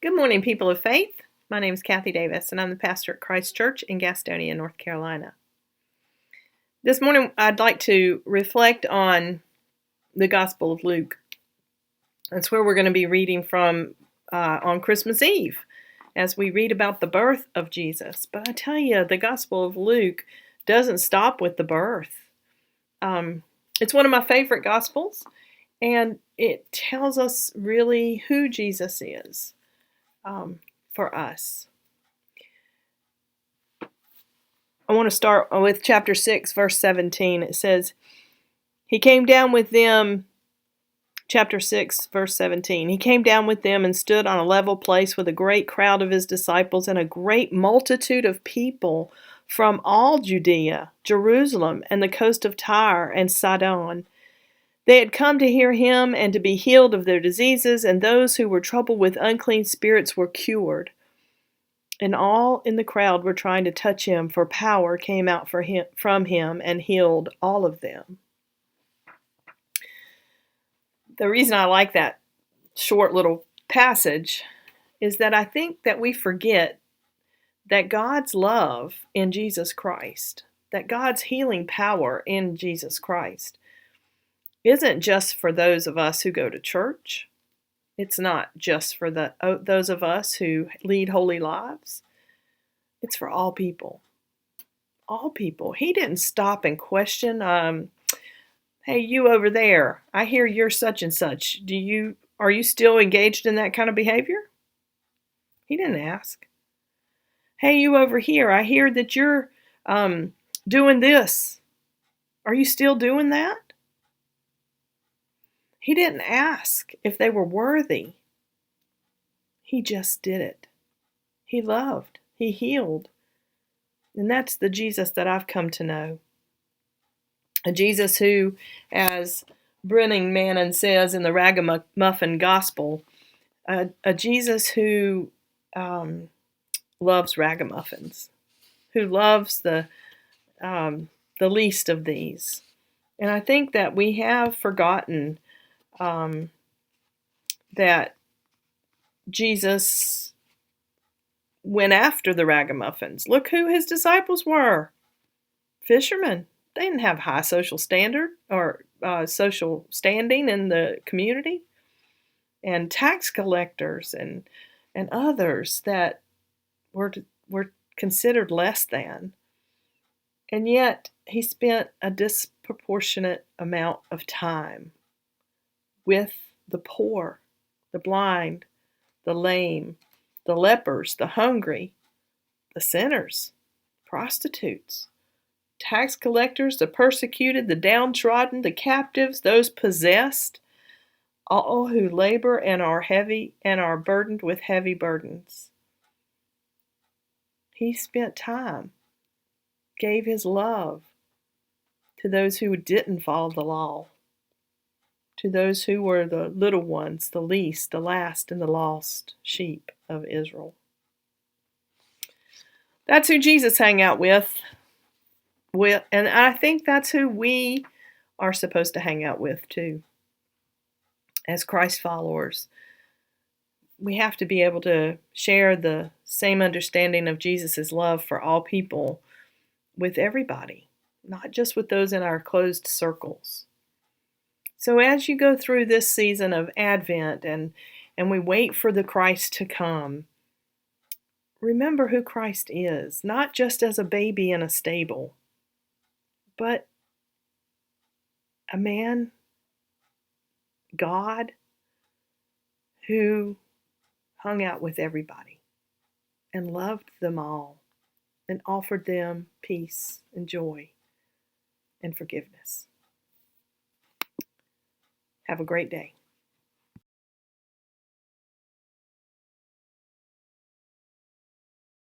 Good morning, people of faith. My name is Cathy Davis, and I'm the pastor at Christ Church in Gastonia, North Carolina. This morning, I'd like to reflect on the Gospel of Luke. That's where we're going to be reading from on Christmas Eve, as we read about the birth of Jesus. But I tell you, the Gospel of Luke doesn't stop with the birth. It's one of my favorite Gospels, and it tells us really who Jesus is. For us. I want to start with chapter 6, verse 17. It says, He came down with them, chapter 6, verse 17. He came down with them and stood on a level place with a great crowd of his disciples and a great multitude of people from all Judea, Jerusalem, and the coast of Tyre and Sidon. They had come to hear him and to be healed of their diseases, and those who were troubled with unclean spirits were cured. And all in the crowd were trying to touch him, for power came out from him and healed all of them. The reason I like that short little passage is that I think that we forget that God's love in Jesus Christ, that God's healing power in Jesus Christ, isn't just for those of us who go to church. It's not just for those of us who lead holy lives. It's for all people. All people. He didn't stop and question, hey, you over there, I hear you're such and such. Are you still engaged in that kind of behavior? He didn't ask. Hey, you over here, I hear that you're doing this. Are you still doing that? He didn't ask if they were worthy. He just did it. He loved. He healed. And that's the Jesus that I've come to know. A Jesus who, as Brennan Manning says in the Ragamuffin Gospel, a Jesus who loves ragamuffins, who loves the least of these. And I think that we have forgotten that Jesus went after the ragamuffins. Look who his disciples were. Fishermen. They didn't have high social standard or social standing in the community. And tax collectors and others that were considered less than. And yet he spent a disproportionate amount of time with the poor, the blind, the lame, the lepers, the hungry, the sinners, prostitutes, tax collectors, the persecuted, the downtrodden, the captives, those possessed, all who labor and are burdened with heavy burdens. He spent time, gave his love to those who didn't follow the law, to those who were the little ones, the least, the last, and the lost sheep of Israel. That's who Jesus hung out with, and I think that's who we are supposed to hang out with too. As Christ followers, we have to be able to share the same understanding of Jesus' love for all people with everybody, not just with those in our closed circles. So as you go through this season of Advent and we wait for the Christ to come, remember who Christ is, not just as a baby in a stable, but a man, God, who hung out with everybody and loved them all and offered them peace and joy and forgiveness. Have a great day.